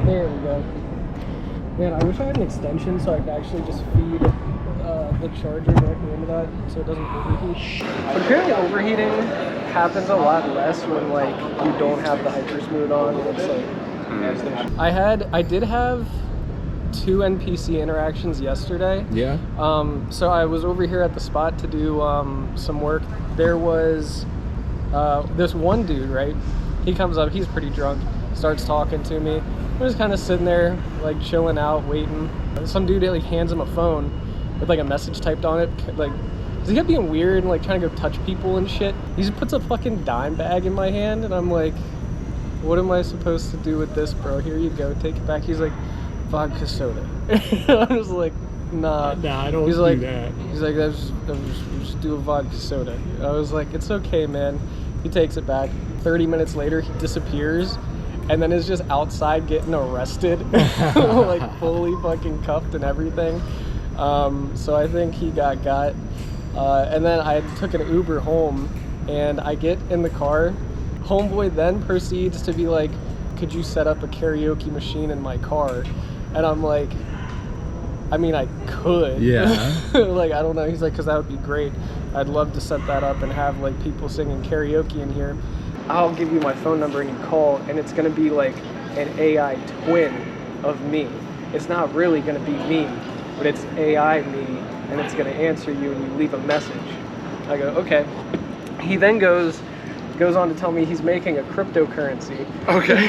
There we go. Man, I wish I had an extension so I could actually just feed the charger directly into that so it doesn't overheat. But apparently overheating happens a lot less when like you don't have the hyper smooth on. It's like I did have 2 NPC interactions yesterday. Yeah. So I was over here at the spot to do some work. There was this one dude, right? He comes up, he's pretty drunk, starts talking to me. I'm just kind of sitting there, like chilling out, waiting. Some dude like hands him a phone with like a message typed on it. Like, he kept being weird and like trying to go touch people and shit. He just puts a fucking dime bag in my hand, and I'm like, what am I supposed to do with this, bro? Here you go, take it back. He's like, vodka soda. I was like, nah. Nah, I don't he's do like, that. He's like, let's just do a vodka soda. I was like, it's okay, man. He takes it back. 30 minutes later, he disappears, and then is just outside getting arrested, like fully fucking cuffed and everything. So I think he got. And then I took an Uber home, and I get in the car. Homeboy then proceeds to be like, could you set up a karaoke machine in my car? And I'm like, I mean, I could. Yeah. Like, I don't know. He's like, because that would be great. I'd love to set that up and have like people singing karaoke in here. I'll give you my phone number and you call, and it's going to be like an AI twin of me. It's not really going to be me, but it's AI me, and it's going to answer you and you leave a message. I go, okay. He then goes on to tell me he's making a cryptocurrency. Okay.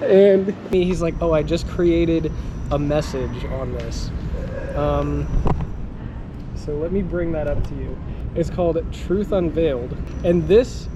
And he's like, oh, I just created a message on this. So let me bring that up to you. It's called Truth Unveiled. And this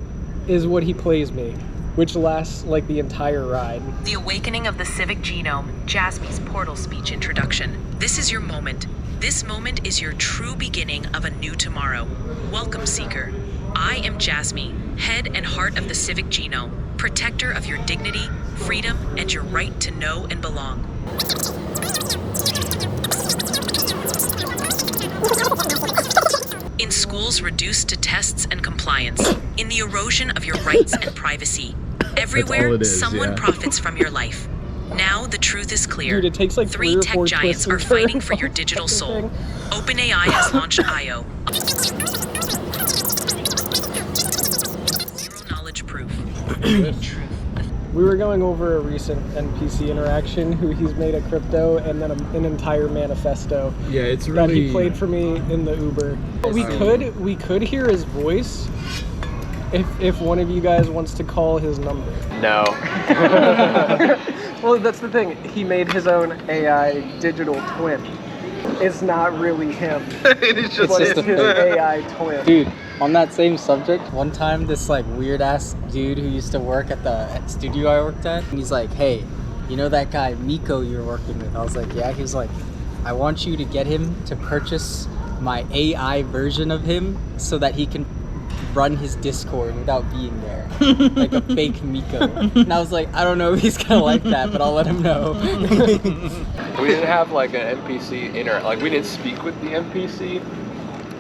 is what he plays me, which lasts like the entire ride. The awakening of the civic genome, Jasmy's portal speech introduction. This is your moment. This moment is your true beginning of a new tomorrow. Welcome, Seeker. I am Jasmy, head and heart of the civic genome, protector of your dignity, freedom, and your right to know and belong. In schools reduced to tests and compliance, in the erosion of your rights and privacy. Everywhere, someone profits from your life. Now the truth is clear. Dude, it takes like 3 tech giants are fighting for your digital soul. OpenAI has launched IO. Zero knowledge proof. We were going over a recent NPC interaction who he's made a crypto and then an entire manifesto. Yeah, it's that really... he played for me in the Uber. We could hear his voice if one of you guys wants to call his number. No. Well, that's the thing. He made his own AI digital twin. It's not really him. It's just his AI twin. Dude, on that same subject, one time this like weird ass dude who used to work at the studio I worked at, and he's like, hey, you know that guy Miko you're working with? I was like, yeah. He was like, I want you to get him to purchase my AI version of him so that he can run his Discord without being there, like a fake Miko. And I was like, I don't know if he's gonna like that, but I'll let him know. We didn't have like an NPC like we didn't speak with the NPC,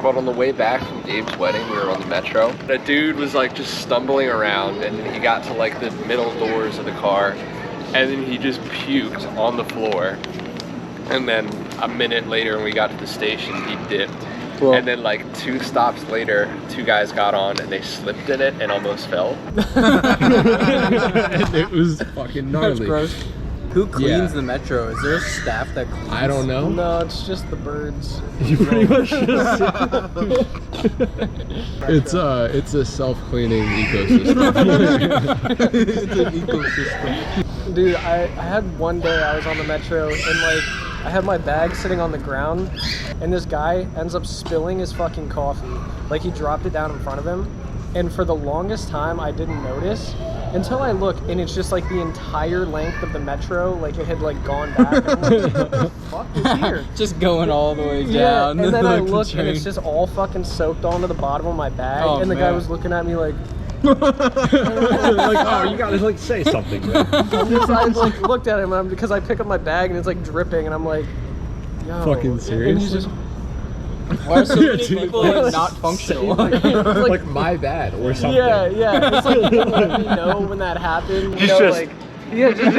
but on the way back from Gabe's wedding, we were on the metro. A dude was like just stumbling around, and then he got to like the middle doors of the car, and then he just puked on the floor. And then a minute later, when we got to the station, he dipped. Well, and then like 2 stops later, 2 guys got on and they slipped in it and almost fell. It was fucking gnarly. That's gross. Who cleans the metro? Is there a staff that cleans? I don't know. No, it's just the birds. You pretty much just it's a self-cleaning ecosystem. It's an ecosystem. Dude, I had one day I was on the metro and like I had my bag sitting on the ground and this guy ends up spilling his fucking coffee. Like he dropped it down in front of him, and for the longest time I didn't notice until I look, and it's just like the entire length of the metro, like it had like gone back. I'm like, what the fuck is here? Just going all the way down. Yeah, and then I look and it's just all fucking soaked onto the bottom of my bag, and the guy was looking at me like like, oh, you gotta like say something, man. I like looked at him because I pick up my bag and it's like dripping, and I'm like, yo. Fucking seriously? And he's just, why are so many people like, not functional? like my bad or something. Yeah. It's like, let me know when that happened. You know, Just like Yeah, just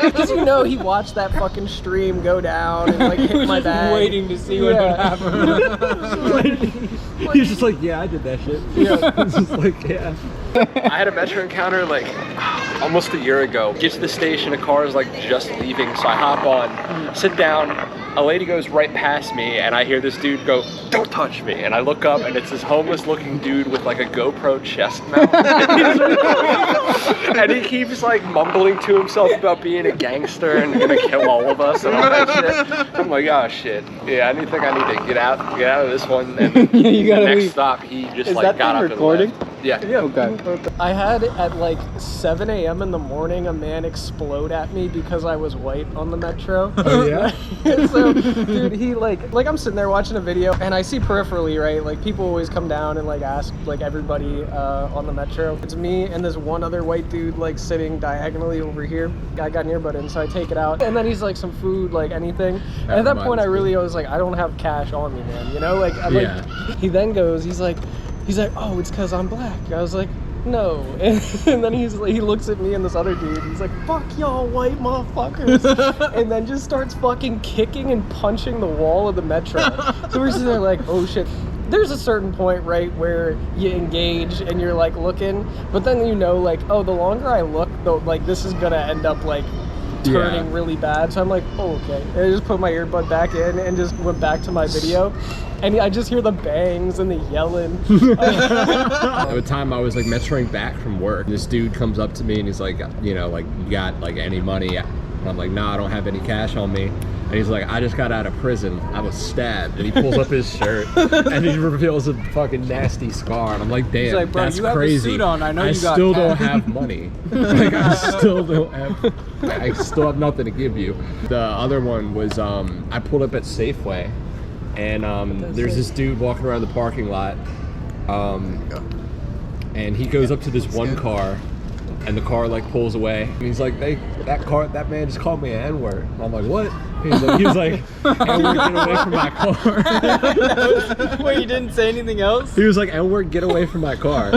because you know he watched that fucking stream go down and like hit my bag. Waiting to see what would happen. He's just like, yeah, I did that shit. Yeah. It's just like, yeah. I had a metro encounter like almost a year ago. Get to the station, a car is like just leaving, so I hop on, sit down. A lady goes right past me, and I hear this dude go, "Don't touch me!" And I look up, and it's this homeless-looking dude with like a GoPro chest mount, and he keeps like mumbling to himself about being a gangster and gonna kill all of us and all that shit. I'm like, oh shit, yeah, I think I need to get out of this one. And You gotta next leave. stop, he just Is like that got thing up recording? and left. Yeah. Okay. I had at like 7 a.m. in the morning a man explode at me because I was white on the metro. Oh, yeah? So, dude, he like I'm sitting there watching a video and I see peripherally, right? Like people always come down and like ask like everybody on the metro. It's me and this one other white dude like sitting diagonally over here. I got an earbud in, so I take it out and then he's like, some food, like anything. And at that point I really was like, I don't have cash on me, man. You know, like I'm Yeah. like. He then goes, he's like, oh, it's because I'm black. I was like, no. And then he looks at me and this other dude. He's like, fuck y'all white motherfuckers. And then just starts fucking kicking and punching the wall of the metro. So we're sitting there like, oh shit. There's a certain point, right, where you engage and you're like looking, but then you know like, oh, the longer I look, though, like this is gonna end up like turning really bad. So I'm like, oh, okay. And I just put my earbud back in and just went back to my video. And I just hear the bangs and the yelling. At the time I was like metroing back from work. This dude comes up to me and he's like, you know, like, you got like any money? And I'm like, nah, I don't have any cash on me. And he's like, I just got out of prison. I was stabbed. And he pulls up his shirt and he reveals a fucking nasty scar. And I'm like, damn, like, bro, that's you have a crazy. suit on. I know you got still cash. don't have money. Like, I still have nothing to give you. The other one was, I pulled up at Safeway. And there's this dude walking around the parking lot, and he goes up to this one car, and the car like pulls away. And he's like, that man just called me an N-word. I'm like, what? He was like, N-word, get away from my car. Wait, you didn't say anything else? He was like, N-word, get away from my car.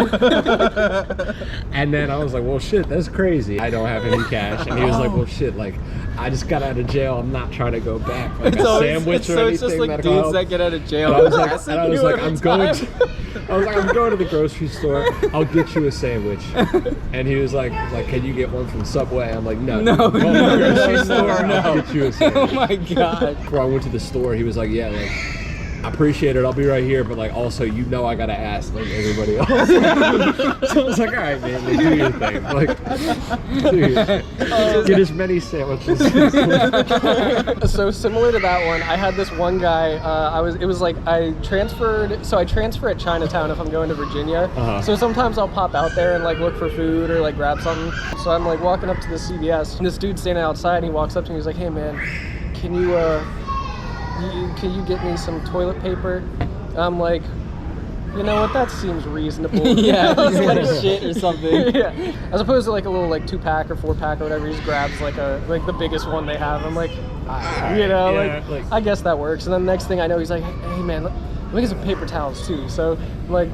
And then I was like, well, shit, that's crazy. I don't have any cash. And he was like, well, shit, like, I just got out of jail. I'm not trying to go back. Like a sandwich or anything. It's just like medical dudes help. that get out of jail. And I was like, I'm going to the grocery store. I'll get you a sandwich. And he was like, can you get one from Subway? I'm like, no. Go to the grocery store. I'll get you a sandwich. Oh my god. Before I went to the store, he was like, yeah, like, I appreciate it. I'll be right here, but like, also, you know, I gotta ask like everybody else. So I was like, all right, man, like, do your thing. Like, do your shit. Get as many sandwiches. So similar to that one, I had this one guy. I transfer at Chinatown if I'm going to Virginia. So sometimes I'll pop out there and like look for food or like grab something. So I'm like walking up to the CVS, and this dude's standing outside, and he walks up to me. He's like, hey man, can you get me some toilet paper? I'm like, you know what, that seems reasonable. Yeah, he's like shit or something. Yeah. As opposed to like a little like 2-pack or 4-pack or whatever, he just grabs like the biggest one they have. I'm like, you know, like I guess that works. And then the next thing I know, he's like, hey man, let me get some paper towels too. So I'm like,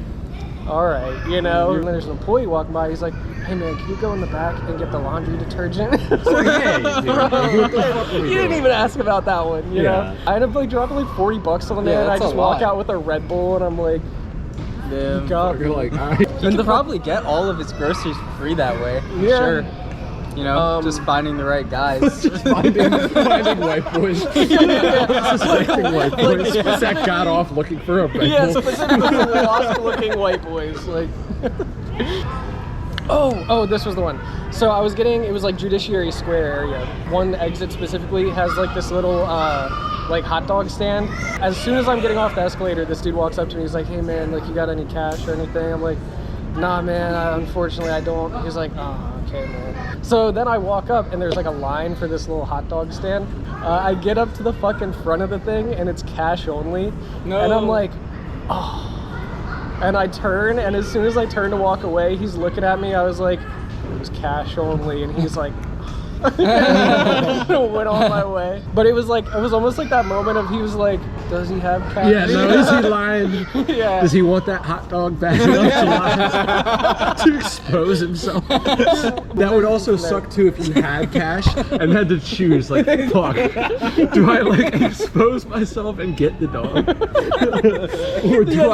all right, you know. And then there's an employee walking by. He's like, hey man, can you go in the back and get the laundry detergent? It's like, hey, dude, like, what the fuck are we You didn't doing? even ask about that one, you know? I ended up like dropping like $40 on there, and I that's a just walk lot. out with a Red Bull, and I'm like, Damn. God. You're like, all right. He could probably get all of his groceries for free that way. I'm Yeah. sure. You know, just finding the right guys. finding white boys. Suspecting white boys that got off looking for a Red Yeah, Bull. specifically lost-looking white boys, like. Oh, this was the one. So I was it was like Judiciary Square area. One exit specifically has like this little like hot dog stand. As soon as I'm getting off the escalator, this dude walks up to me. He's like, hey man, like you got any cash or anything? I'm like, nah man, unfortunately I don't. He's like, oh, okay man. So then I walk up and there's like a line for this little hot dog stand. I get up to the fucking front of the thing and it's cash only. No. And I'm like, oh. And I turn, and as soon as I turn to walk away, he's looking at me. I was like, it was cash only, and he's like, went on my way. guy. But it was almost like that moment of he was like, does he have cash? Yeah, no, is he lying? Yeah. Does he want that hot dog bad enough to expose himself? That would also suck too if you had cash and had to choose, like, fuck, do I like expose myself and get the dog? or do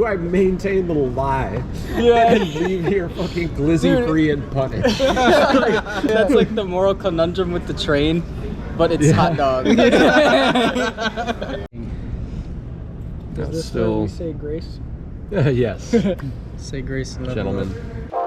I maintain the lie and leave here fucking glizzy free and punished? That's like the moral conundrum with the train, but it's hot dog. Is this still- where we say grace? Yes, Say grace and let it gentlemen. roll.